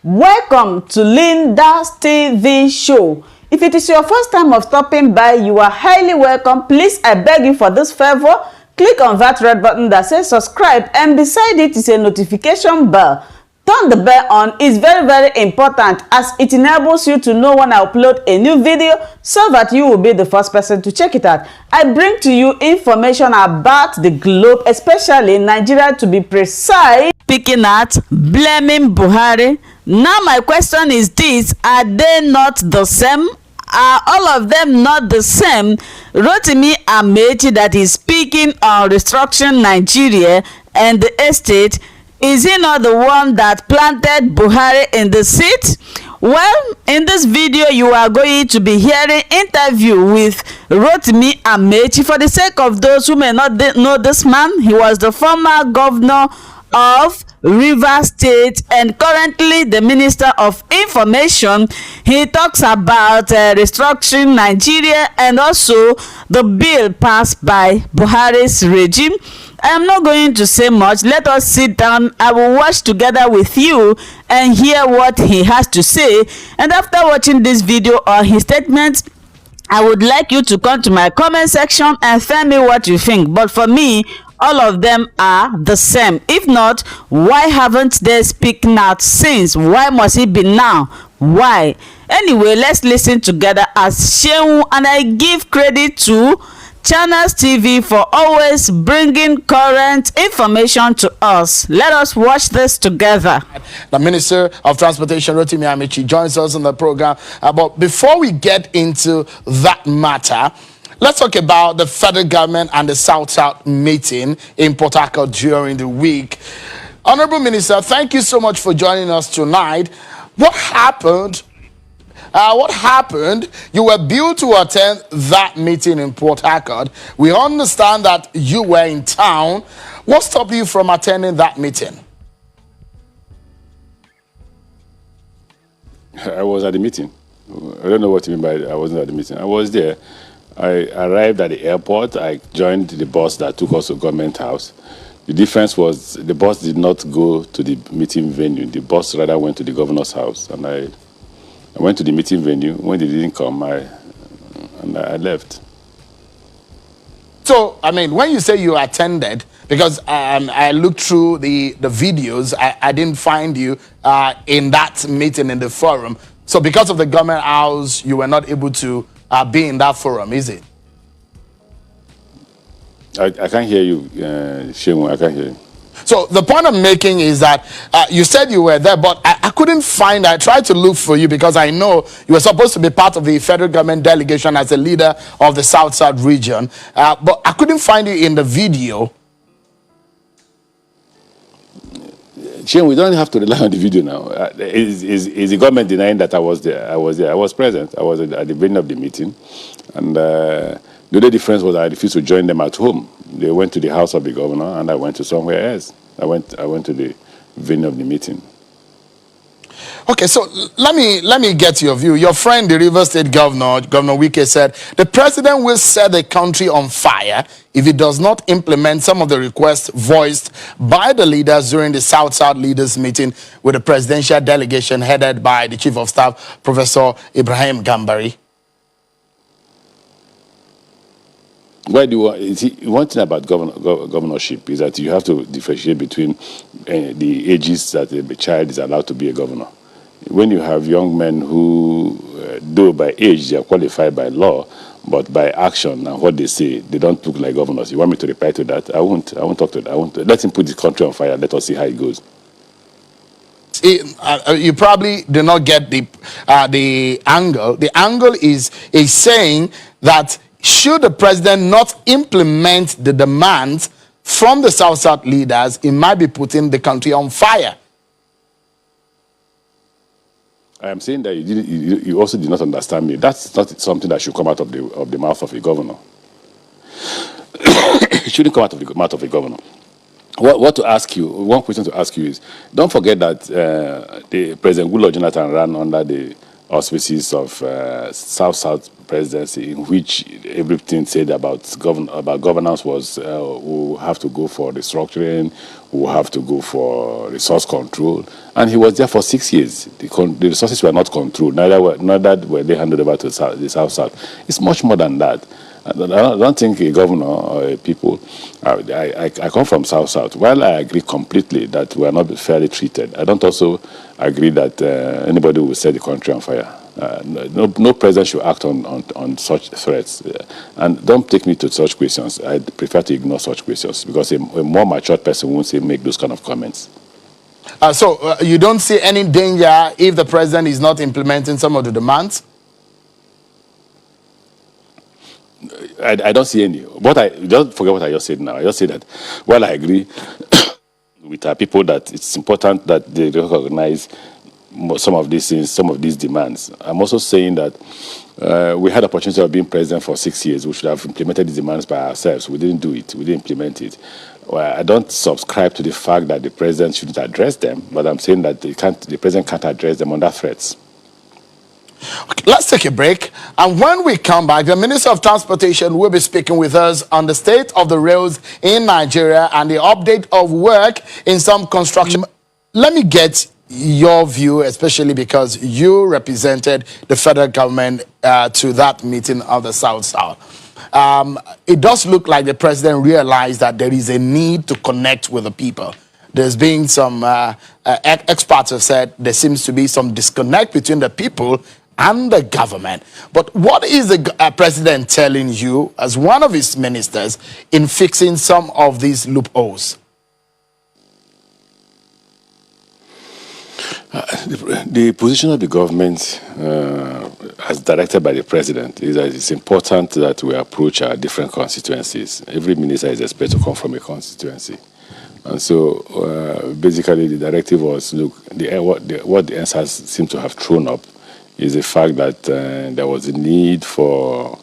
Welcome to Linda's TV show. If it is your first time of stopping by, you are highly welcome. Please, I beg you for this favor, click on that red button that says subscribe, and beside it is a notification bell. Turn the bell on. It's very important as it enables you to know when I upload a new video so that you will be the first person to check it out. I bring to you information about the globe, especially Nigeria to be precise, picking at blaming Buhari. Now my question is this: are they not the same? Are all of them not the same? Rotimi Amechi, that is speaking on restructuring Nigeria and the estate, is he not the one that planted Buhari in the seat? Well, in this video, you are going to be hearing interview with Rotimi Amechi. For the sake of those who may not know this man, he was the former governor of Rivers State and currently the Minister of Information. He talks about restructuring Nigeria and also the bill passed by Buhari's regime. I am not going to say much. Let us sit down. I will watch together with you and hear what he has to say. And after watching this video or his statements, I would like you to come to my comment section and tell me what you think. But for me, all of them are the same. If not, why haven't they spoken out since? Why must it be now? Why? Anyway, let's listen together as Shehu, and I give credit to Channels TV for always bringing current information to us. Let us watch this together. The Minister of Transportation, Rotimi Amechi, joins us on the program. But before we get into that matter, let's talk about the federal government and the South-South meeting in Port Harcourt during the week. Honorable Minister, thank you so much for joining us tonight. What happened? You were billed to attend that meeting in Port Harcourt. We understand that you were in town. What stopped you from attending that meeting? I was at the meeting. I don't know what you mean by I wasn't at the meeting. I was there. I arrived at the airport. I joined the bus that took us to Government House. The difference was the bus did not go to the meeting venue. The bus rather went to the governor's house, and I went to the meeting venue. When they didn't come, I left. So, I mean, when you say you attended, because I looked through the videos, I didn't find you in that meeting in the forum. So because of the government house, you were not able to be in that forum, is it? I can't hear you, Shehu. I can't hear you. So the point I'm making is that you said you were there, but I couldn't find. I tried to look for you because I know you were supposed to be part of the federal government delegation as a leader of the South-South region, but I couldn't find you in the video. Shehu, we don't have to rely on the video now. Is the government denying that I was there? I was there. I was present. I was at the venue of the meeting, and the only difference was I refused to join them at home. They went to the house of the governor, and I went to somewhere else. I went to the venue of the meeting. Okay, so let me get your view. Your friend, the Rivers State Governor, Governor Wike, said the president will set the country on fire if he does not implement some of the requests voiced by the leaders during the South-South leaders meeting with the presidential delegation headed by the Chief of Staff, Professor Ibrahim Gambari. Why do you want? One thing about governorship is that you have to differentiate between the ages that a child is allowed to be a governor. When you have young men who, though by age they are qualified by law, but by action and what they say, they don't look like governors. You want me to reply to that? I won't talk to that. I won't. Let him put the country on fire. Let us see how it goes. You probably do not get the angle. The angle is saying that should the president not implement the demands from the South-South leaders, it might be putting the country on fire. I am saying that you also did not understand me. That's not something that should come out of the mouth of a governor. It shouldn't come out of the mouth of a governor. What to ask you? One question to ask you is: don't forget that the President Goodluck Jonathan ran under the auspices of South-South presidency in which everything said about governance was we'll have to go for restructuring, we'll have to go for resource control, and he was there for 6 years. The resources were not controlled, neither were they handed over to the South. It's much more than that. I don't think a governor or a people. I come from South. While I agree completely that we are not fairly treated, I don't also agree that anybody will set the country on fire. No president should act on such threats. And don't take me to such questions. I prefer to ignore such questions because a more mature person won't make those kind of comments. So you don't see any danger if the president is not implementing some of the demands? I don't see any. Don't forget what I just said now. I just said that while I agree with our people that it's important that they recognize some of these things, some of these demands, I'm also saying that we had the opportunity of being president for 6 years. We should have implemented these demands by ourselves. We didn't do it. We didn't implement it. Well, I don't subscribe to the fact that the president shouldn't address them, but I'm saying that the president can't address them under threats. Okay, let's take a break, and when we come back, the Minister of Transportation will be speaking with us on the state of the rails in Nigeria and the update of work in some construction. Let me get your view, especially because you represented the federal government to that meeting of the South. It does look like the president realized that there is a need to connect with the people. There's been some experts have said there seems to be some disconnect between the people and the government. But what is the president telling you as one of his ministers in fixing some of these loopholes? The position of the government, as directed by the president, is that it's important that we approach our different constituencies. Every minister is expected to come from a constituency. And so, basically, the directive was, look, what the NSAS seem to have thrown up is the fact that there was a need for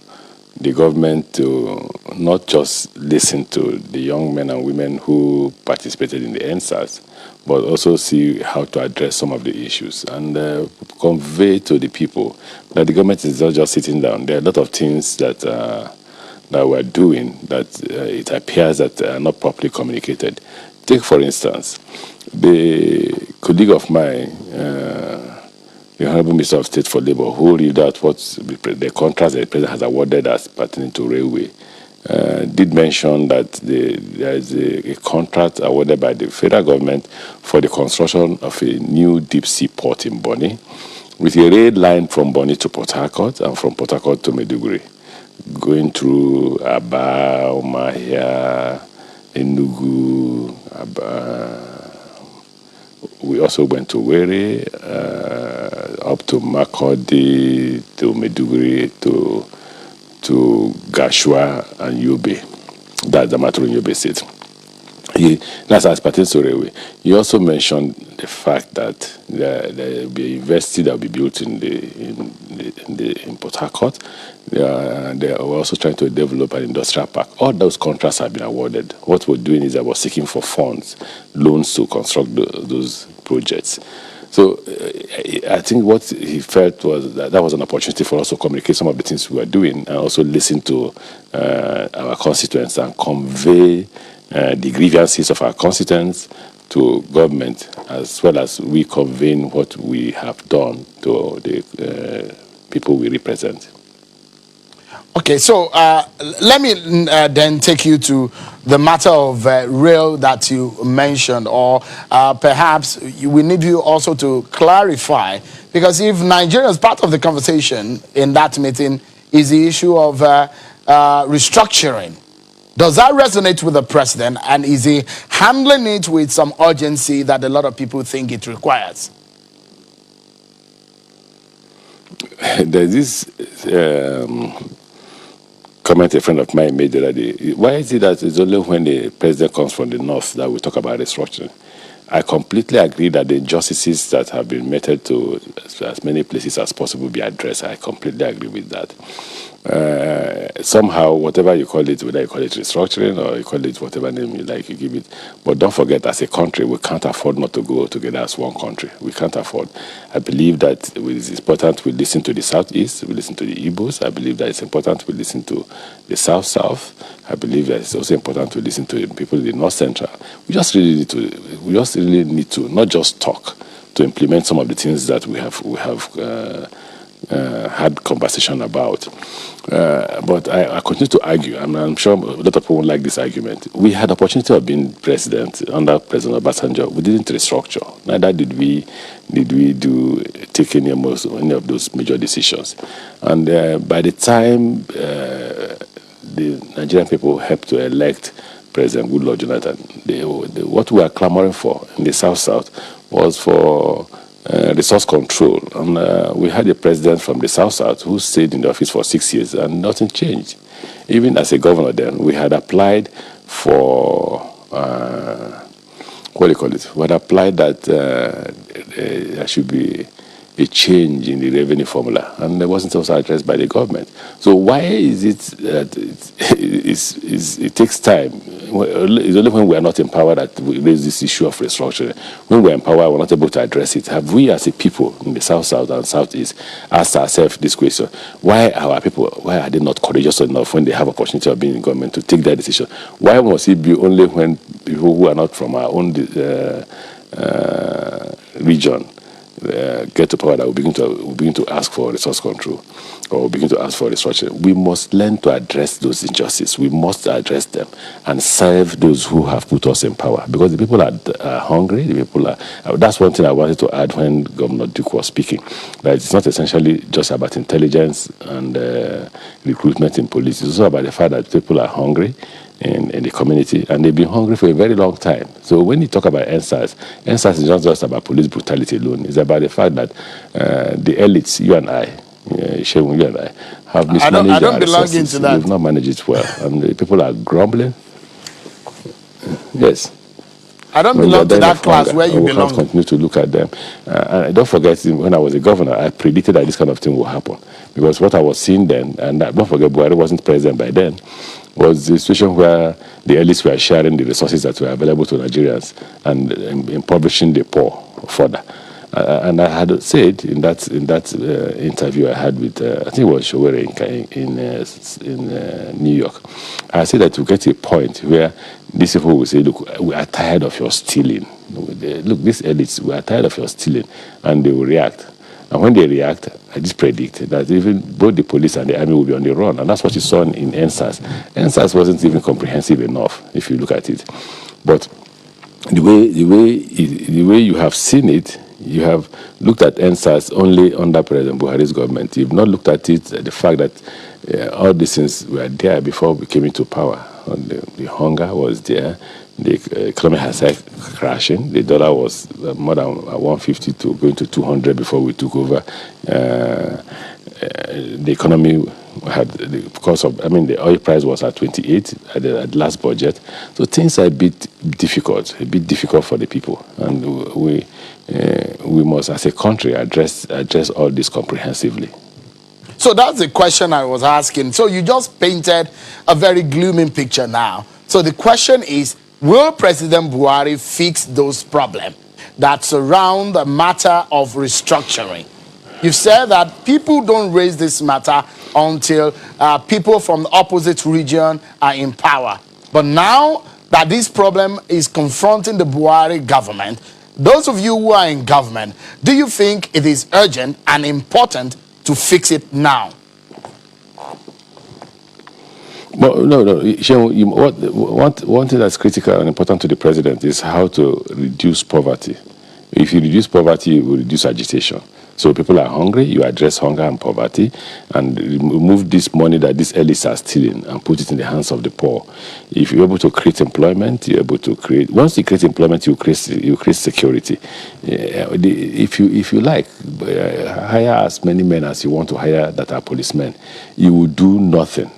the government to not just listen to the young men and women who participated in the NSAS, but also see how to address some of the issues and convey to the people that the government is not just sitting down. There are a lot of things that that we're doing that it appears that are not properly communicated. Take, for instance, the colleague of mine, the Honorable Minister of State for Labour, who read out what the contracts that the President has awarded as pertaining to railway, did mention that there is a contract awarded by the federal government for the construction of a new deep-sea port in Bonny, with a rail line from Bonny to Port Harcourt and from Port Harcourt to Maiduguri, going through Aba, Umahia, Enugu, we also went to Were, up to Makurdi, to Maiduguri, to Gashua and Yobe. That's the matter in Yobe State. That's as pertains to railway. He also mentioned the fact that there will be a university that will be built in Port Harcourt. They are also trying to develop an industrial park. All those contracts have been awarded. What we're doing is that we're seeking for funds, loans to construct those projects. So I think what he felt was that was an opportunity for us to communicate some of the things we were doing and also listen to our constituents and convey the grievances of our constituents to government, as well as we conveying what we have done to the people we represent. Okay, so let me then take you to the matter of rail that you mentioned, or perhaps we need you also to clarify, because if Nigeria is part of the conversation in that meeting is the issue of restructuring, does that resonate with the president, and is he handling it with some urgency that a lot of people think it requires? There's this comment a friend of mine made the other day. Why is it that it's only when the president comes from the north that we talk about restructuring? I completely agree that the injustices that have been meted to as many places as possible be addressed. I completely agree with that. somehow, whatever you call it, whether you call it restructuring or you call it whatever name you like, you give it. But don't forget, as a country, we can't afford not to go together as one country. We can't afford. I believe that it is important we listen to the Southeast, we listen to the Igbos. I believe that it's important we listen to the South. I believe that it's also important to listen to the people in the North Central. We just really need to not just talk, to implement some of the things that we have had conversation about. But I continue to argue, and I'm sure a lot of people won't like this argument. We had opportunity of being president under President Obasanjo. We didn't restructure. Neither did we take any of those major decisions. And by the time the Nigerian people helped to elect President Goodluck Jonathan, what we are clamoring for in the South was for resource control. And we had a president from the South who stayed in the office for 6 years and nothing changed. Even as a governor then, we had applied for, what do you call it? We had applied that there should be a change in the revenue formula, and it wasn't also addressed by the government. So why is it that it takes time? It's only when we are not empowered that we raise this issue of restructuring. When we're empowered, we're not able to address it. Have we as a people in the South and Southeast asked ourselves this question? Why are they not courageous enough when they have opportunity of being in government to take that decision? Why must it be only when people who are not from our own region get to power that we begin to ask for resource control, or begin to ask for restructuring? We must learn to address those injustices. We must address them and serve those who have put us in power, because the people are hungry. The people are. That's one thing I wanted to add when Governor Duke was speaking. That it's not essentially just about intelligence and recruitment in police. It's also about the fact that people are hungry in the community, and they've been hungry for a very long time. So when you talk about NSAS is not just about police brutality alone. It's about the fact that the elites, you and I, have mismanaged I don't our belong resources. into that. We've not managed it well, and the people are grumbling. Yes. I don't When belong they're to dying that of class hunger, where you and we belong. can't continue to look at them. And don't forget, when I was a governor, I predicted that this kind of thing will happen, because what I was seeing then, and don't forget, Buhari wasn't president by then, was the situation where the elites were sharing the resources that were available to Nigerians and impoverishing the poor further. And I had said in that interview I had with, I think it was Showere in New York, I said that we get to a point where these people will say, look, we are tired of your stealing. Look, these elites, we are tired of your stealing. And they will react. And when they react, I just predict that even both the police and the army will be on the run. And that's what you saw in NSAS. NSAS wasn't even comprehensive enough, if you look at it. But the way you have seen it, you have looked at NSAS only under President Buhari's government. You've not looked at it, the fact that all these things were there before we came into power. And the hunger was there. The economy has started crashing. The dollar was more than 150 to going to 200 before we took over. The economy had, because of, the oil price was at 28 at the last budget. So things are a bit difficult for the people. And we must, as a country, address all this comprehensively. So that's the question I was asking. So you just painted a very gloomy picture now. So the question is, will President Buhari fix those problems that surround the matter of restructuring? You've said that people don't raise this matter until people from the opposite region are in power. But now that this problem is confronting the Buhari government, those of you who are in government, do you think it is urgent and important to fix it now? Well, no. One thing that's critical and important to the president is how to reduce poverty. If you reduce poverty, you will reduce agitation. So people are hungry, you address hunger and poverty, and remove this money that these elites are stealing and put it in the hands of the poor. If you're able to create employment, you're able to create. Once you create employment, you create security. If you like, hire as many men as you want to hire that are policemen. You will do nothing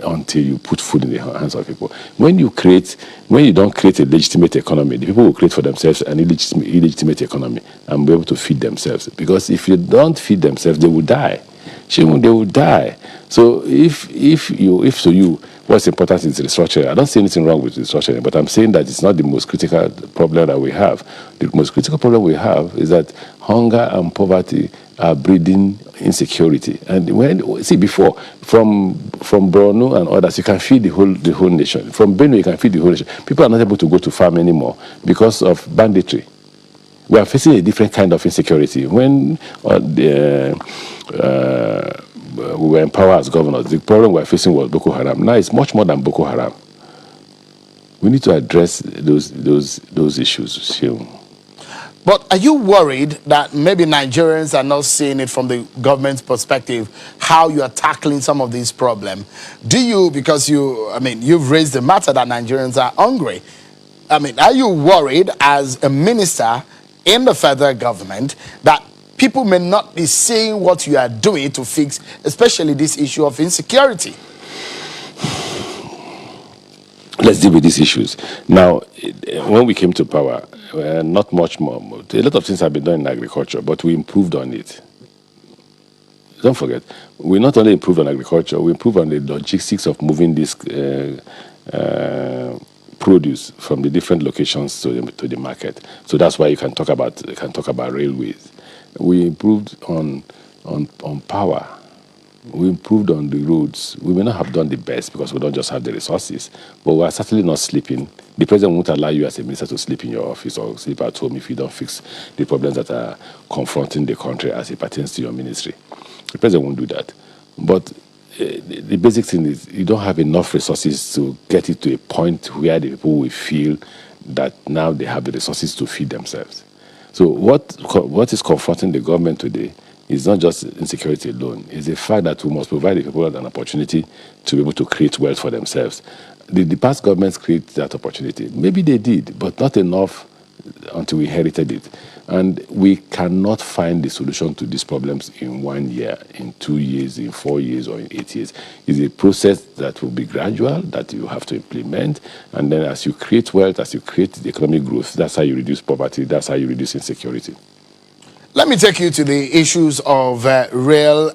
until you put food in the hands of people. When you don't create a legitimate economy, the people will create for themselves an illegitimate economy and be able to feed themselves. Because if you don't feed themselves, they will die. Shemun, they will die. So if to you, what's important is restructuring. I don't see anything wrong with restructuring, but I'm saying that it's not the most critical problem that we have. The most critical problem we have is that hunger and poverty are breeding insecurity. And when see before from Borno and others, you can feed the whole nation. From Benue, you can feed the whole nation. People are not able to go to farm anymore because of banditry. We are facing a different kind of insecurity. When we were in power as governors, the problem we were facing was Boko Haram. Now it's much more than Boko Haram. We need to address those issues. But are you worried that maybe Nigerians are not seeing it from the government's perspective, how you are tackling some of these problems? Do you, because you've raised the matter that Nigerians are hungry. Are you worried as a minister in the federal government that people may not be seeing what you are doing to fix, especially this issue of insecurity? Let's deal with these issues. Now, when we came to power, not much more. A lot of things have been done in agriculture, but we improved on it. Don't forget, we not only improved on agriculture, we improved on the logistics of moving this produce from the different locations to the market. So that's why you can talk about railways. We improved on power. We improved on the roads. We may not have done the best because we don't just have the resources, but we are certainly not sleeping. The president won't allow you as a minister to sleep in your office or sleep at home if you don't fix the problems that are confronting the country as it pertains to your ministry. The president won't do that. But the basic thing is you don't have enough resources to get it to a point where the people will feel that now they have the resources to feed themselves. So what is confronting the government today is not just insecurity alone. It's the fact that we must provide the people an opportunity to be able to create wealth for themselves. The past governments created that opportunity. Maybe they did, but not enough until we inherited it. And we cannot find the solution to these problems in 1 year, in 2 years, in 4 years, or in 8 years. It's a process that will be gradual, that you have to implement. And then as you create wealth, as you create the economic growth, that's how you reduce poverty, that's how you reduce insecurity. Let me take you to the issues of rail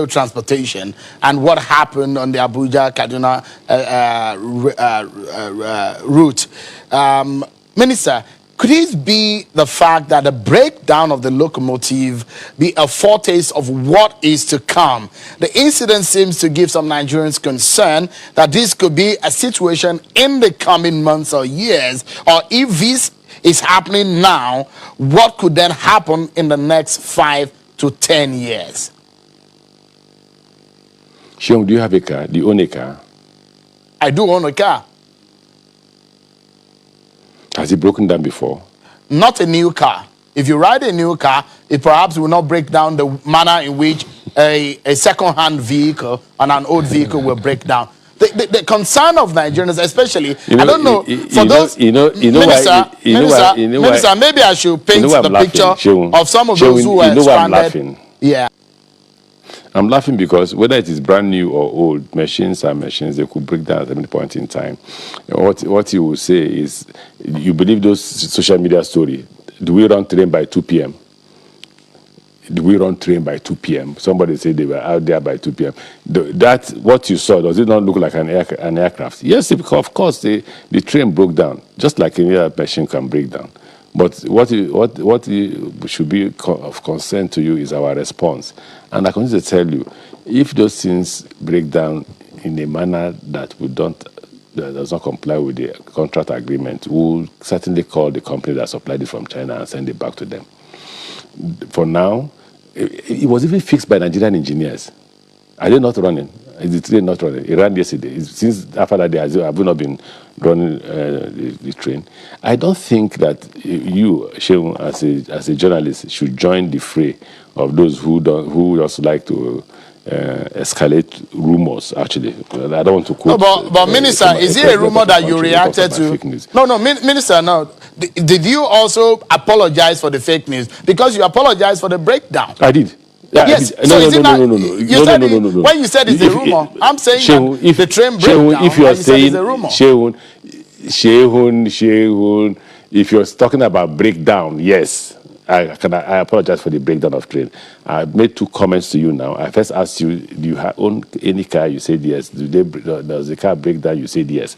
transportation and what happened on the Abuja-Kaduna route. Minister, could it be the fact that the breakdown of the locomotive be a foretaste of what is to come? The incident seems to give some Nigerians concern that this could be a situation in the coming months or years, or if this is happening now, what could then happen in the next 5 to 10 years? Shion, do you have a car? Do you own a car? I do own a car. Has it broken down before? Not a new car. If you ride a new car, it perhaps will not break down the manner in which a second-hand vehicle and an old vehicle will break down. The concern of Nigerians, especially, I don't know, for those, Minister, maybe I should paint the picture of some of those who were stranded. Yeah. I'm laughing because whether it is brand new or old, machines are machines. They could break down at any point in time. What you will say is, you believe those social media story. Do we run train by 2 p.m.? Do we run train by 2 p.m.? Somebody said they were out there by 2 p.m. That what you saw, does it not look like an aircraft? Yes, of course, the train broke down, just like any other machine can break down. But what should be of concern to you is our response. And I continue to tell you, if those things break down in a manner that does not comply with the contract agreement, we'll certainly call the company that supplied it from China and send it back to them. For now, it was even fixed by Nigerian engineers. Are they not running? Is the train not running? It ran yesterday. Since after that day, I have not been running the train. I don't think that you, Shehu, as a journalist, should join the fray of those who just like to escalate rumors. Actually, I don't want to quote. No, but Minister, is it a rumor that you reacted to? No, Minister, no. Did you also apologize for the fake news? Because you apologized for the breakdown. I did. Yeah, yes. No. When you said it's a rumor, I'm saying Shehun, that the train breakdown. If you're saying it's a rumor. Shehun, if you're talking about breakdown, yes, I apologize for the breakdown of train. I made 2 comments to you now. I first asked you, do you own any car? You said yes. Does the car break down? You said yes.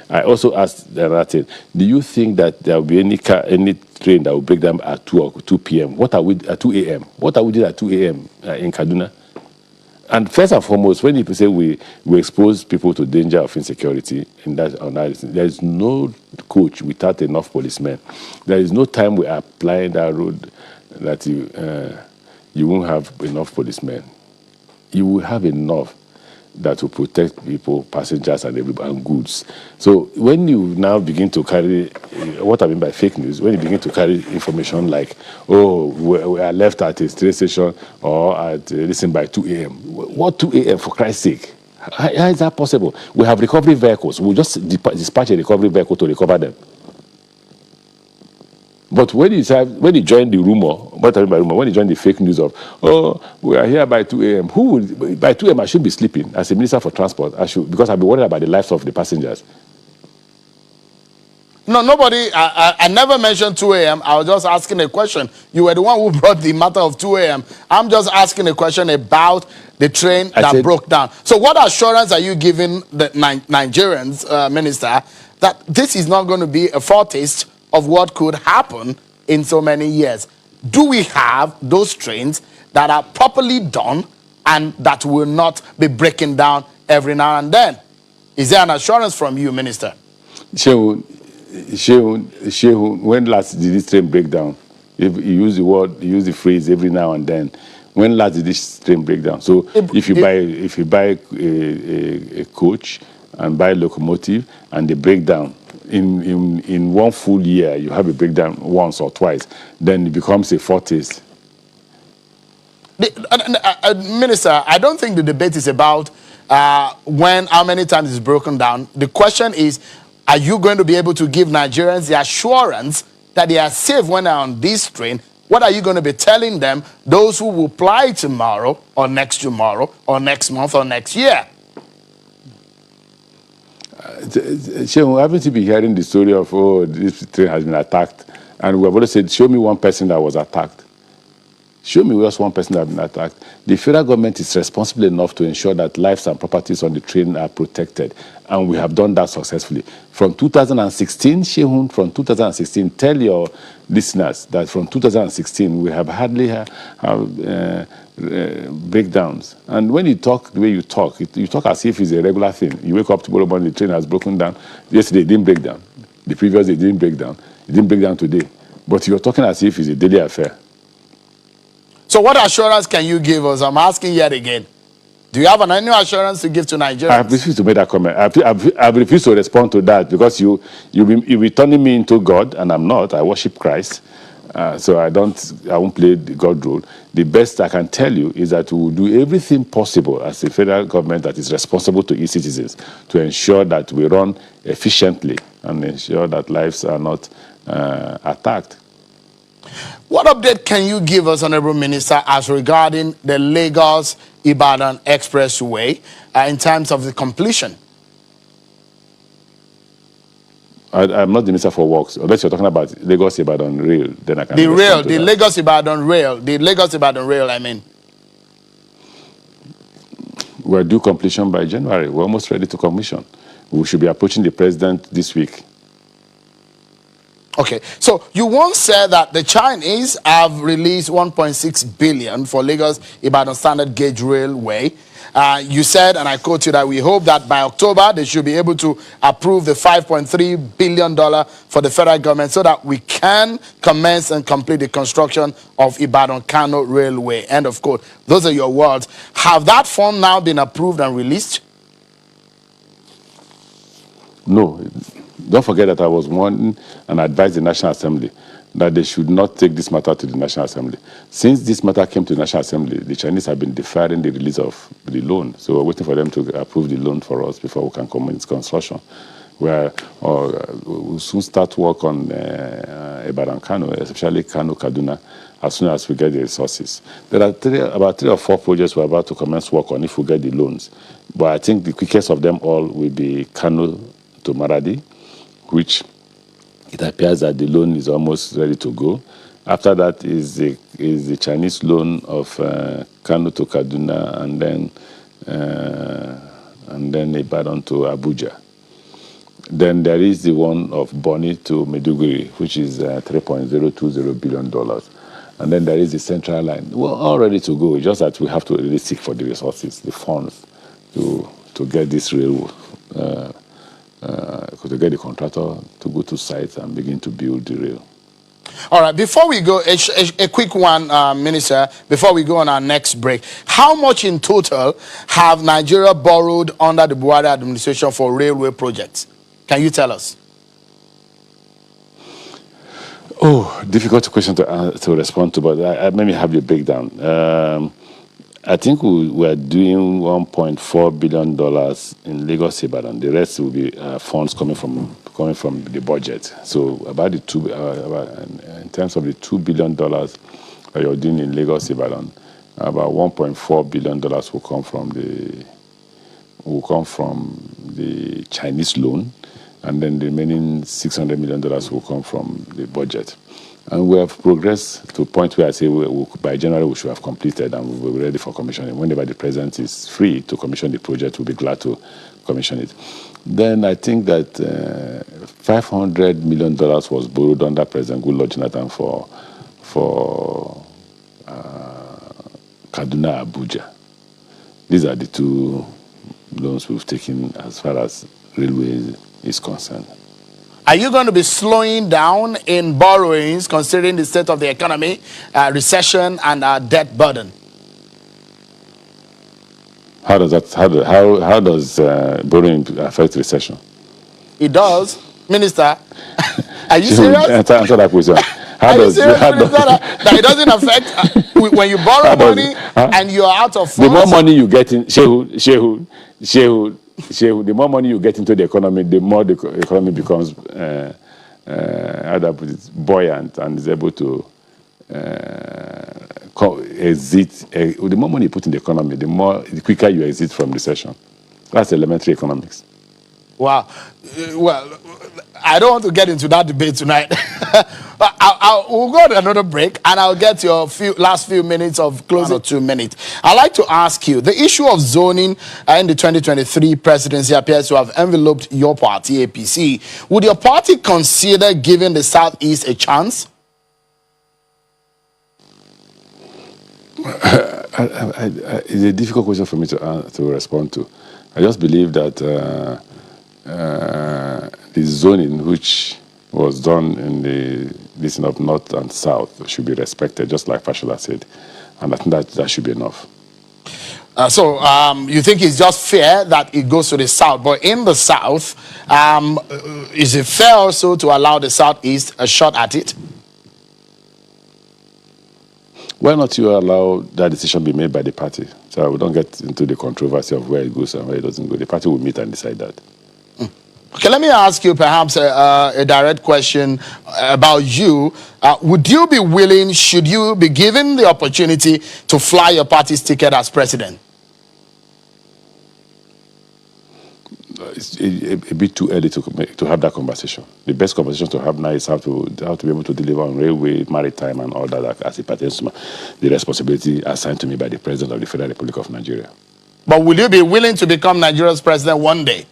I also asked another thing. Do you think that there will be any train that will break down at 2 p.m.? What are we at 2 a.m.? What are we doing at 2 a.m. In Kaduna? And first and foremost, when people say we expose people to danger of insecurity, and there is no coach without enough policemen. There is no time we are applying that road that you won't have enough policemen. You will have enough that will protect people, passengers, and goods. So when you now begin to carry, what I mean by fake news, when you begin to carry information like, oh, we are left at a train station or at listen by 2 a.m. What 2 a.m. for Christ's sake? How is that possible? We have recovery vehicles. We'll just dispatch a recovery vehicle to recover them. But when you join the rumor, what I mean by rumor, when you join the fake news of, oh, we are here by 2 a.m., by 2 a.m. I should be sleeping as a minister for transport, because I'll be worried about the lives of the passengers. No, nobody, I never mentioned 2 a.m. I was just asking a question. You were the one who brought the matter of 2 a.m. I'm just asking a question about the train that broke down. So what assurance are you giving the Nigerians, Minister, that this is not going to be a foretaste of what could happen in so many years? Do we have those trains that are properly done and that will not be breaking down every now and then? Is there an assurance from you, Minister? Shehu, when last did this train break down? If you use the phrase every now and then. When last did this train break down? So if you buy a coach and buy a locomotive and they break down, in 1 full year, you have a breakdown once or twice, then it becomes a foretaste. Minister, I don't think the debate is about how many times it's broken down. The question is, are you going to be able to give Nigerians the assurance that they are safe when they're on this train? What are you going to be telling them, those who will fly tomorrow or next month or next year? Haven't you been hearing the story of, oh, this train has been attacked? And we have always said, show me one person that was attacked. Show me just one person that has been attacked. The federal government is responsible enough to ensure that lives and properties on the train are protected. And we have done that successfully. From 2016, Shehun, from 2016, tell your listeners that from 2016, we have hardly breakdowns. And when you talk the way you talk as if it's a regular thing. You wake up tomorrow morning, the train has broken down. Yesterday, it didn't break down. The previous day, it didn't break down. It didn't break down today. But you're talking as if it's a daily affair. So what assurance can you give us? I'm asking yet again. Do you have any assurance to give to Nigerians? I have refused to make that comment. I've refused to respond to that because you'll be turning me into God, and I'm not. I worship Christ. So I won't play the God role. The best I can tell you is that we will do everything possible as a federal government that is responsible to its citizens to ensure that we run efficiently and ensure that lives are not attacked. What update can you give us, Honorable Minister, as regarding the Lagos-Ibadan Expressway in terms of the completion? I'm not the Minister for Works. Unless you're talking about Lagos-Ibadan Rail, then I can. The Lagos-Ibadan Rail, I mean. We're due completion by January. We're almost ready to commission. We should be approaching the president this week. Okay, so you once said that the Chinese have released 1.6 billion for Lagos-Ibadan Standard Gauge Railway. You said, and I quote you, that we hope that by October they should be able to approve the $5.3 billion for the federal government so that we can commence and complete the construction of Ibadan-Kano Railway. End of quote. Those are your words. Have that fund now been approved and released? No. Don't forget that I was warning and advised the National Assembly that they should not take this matter to the National Assembly. Since this matter came to the National Assembly, the Chinese have been deferring the release of the loan. So we're waiting for them to approve the loan for us before we can commence construction. We'll soon start work on Ibadan Kano, especially Kano Kaduna, as soon as we get the resources. There are about 3 or 4 projects we're about to commence work on if we get the loans. But I think the quickest of them all will be Kano to Maradi, which it appears that the loan is almost ready to go. After that is the Chinese loan of Kano to Kaduna, and then Ibadan to Abuja. Then there is the one of Boni to Maiduguri, which is $3.020 billion. And then there is the central line. We're all ready to go, just that we have to really seek for the resources, the funds, to get this rail, to get the contractor to go to sites and begin to build the rail. All right, before we go, a quick one, Minister, before we go on our next break. How much in total have Nigeria borrowed under the Buhari administration for railway projects? Can you tell us? Oh, difficult question to respond to, but I maybe have your breakdown. I think we are doing $1.4 billion in Lagos Ibadan. The rest will be funds coming from the budget. So about the in terms of the $2 billion that you're doing in Lagos Ibadan, about $1.4 billion will come from the Chinese loan, and then the remaining $600 million will come from the budget. And we have progressed to a point where I say by January we should have completed and we'll be ready for commissioning. Whenever the president is free to commission the project, we'll be glad to commission it. Then I think that $500 million was borrowed under President Goodluck Jonathan for Kaduna Abuja. These are the two loans we've taken as far as railways is concerned. Are you going to be slowing down in borrowings considering the state of the economy, recession, and debt burden? How does borrowing affect recession? It does, Minister. Are you serious? Answer that question. Are you serious, Minister, that it doesn't affect when you borrow money and you're out of funds? The more money you get in, Shehu, the more money you get into the economy, the more the economy becomes buoyant and is able to exit. The more money you put in the economy, the quicker you exit from recession. That's elementary economics. Wow. Well, I don't want to get into that debate tonight. We'll go to another break, and I'll get your last few minutes of closing. 1 or 2 minutes. I'd like to ask you, the issue of zoning in the 2023 presidency appears to have enveloped your party, APC. Would your party consider giving the Southeast a chance? It's a difficult question for me to respond to. I just believe that the zoning which was done in the region of North and South should be respected, just like Fashola said. And I think that should be enough. So you think it's just fair that it goes to the South, but in the South, is it fair also to allow the Southeast a shot at it? Why not you allow that decision be made by the party? So we don't get into the controversy of where it goes and where it doesn't go. The party will meet and decide that. Okay, let me ask you perhaps a direct question about you. Would you be willing, should you be given the opportunity to fly your party's ticket as president? It's a bit too early to have that conversation. The best conversation to have now is how to be able to deliver on railway, maritime, and all that as it pertains to the responsibility assigned to me by the President of the Federal Republic of Nigeria. But will you be willing to become Nigeria's president one day?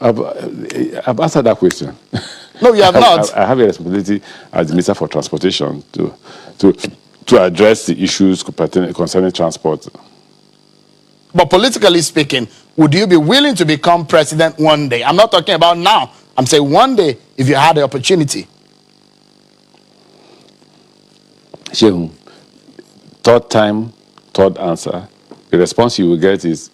I've answered that question. No, you have not. I have a responsibility as the Minister for Transportation to address the issues concerning transport. But politically speaking, would you be willing to become president one day? I'm not talking about now. I'm saying one day if you had the opportunity. Shehu, third time, third answer. The response you will get is,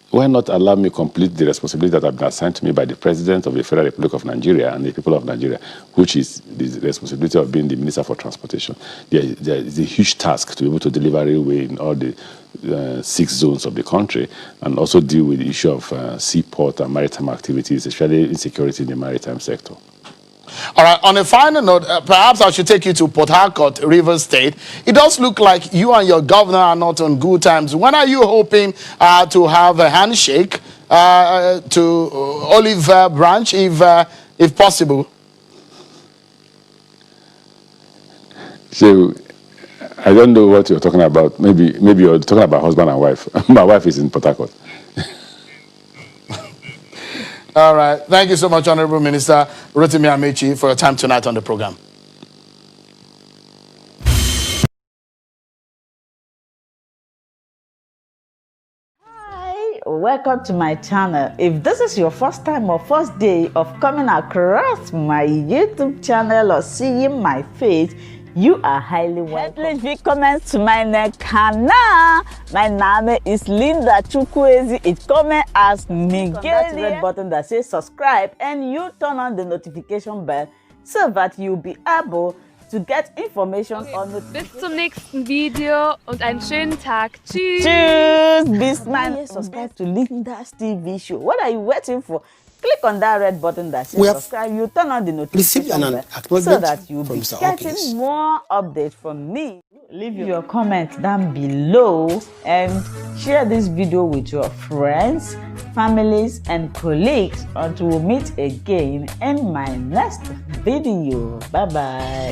why not allow me complete the responsibility that have been assigned to me by the President of the Federal Republic of Nigeria and the people of Nigeria, which is the responsibility of being the Minister for Transportation. There is a huge task to be able to deliver railway in all the 6 zones of the country and also deal with the issue of seaport and maritime activities, especially insecurity in the maritime sector. All right, on a final note, perhaps I should take you to Port Harcourt, Rivers State. It does look like you and your governor are not on good terms. When are you hoping to have a handshake to Olive Branch, if possible? So I don't know what you're talking about. Maybe you're talking about husband and wife. My wife is in Port Harcourt. All right. Thank you so much, Honorable Minister Rotimi Amechi, for your time tonight on the program. Hi, welcome to my channel. If this is your first time or first day of coming across my YouTube channel or seeing my face, you are highly welcome. Herzlich willkommen zu meinem Kanal. Mein Name ist Linda Chukwuezi. It comes as Miguel. That red button that says subscribe and you turn on the notification bell so that you'll be able to get information on the. Bis zum nächsten Video und einen schönen Tag. Tschüss. Tschüss. Bis man subscribe to Linda's TV show. What are you waiting for? Click on that red button that says subscribe. You turn on the notification bell so that you'll be getting more updates from me. Leave your comment down below and share this video with your friends, families, and colleagues until we meet again in my next video. Bye bye.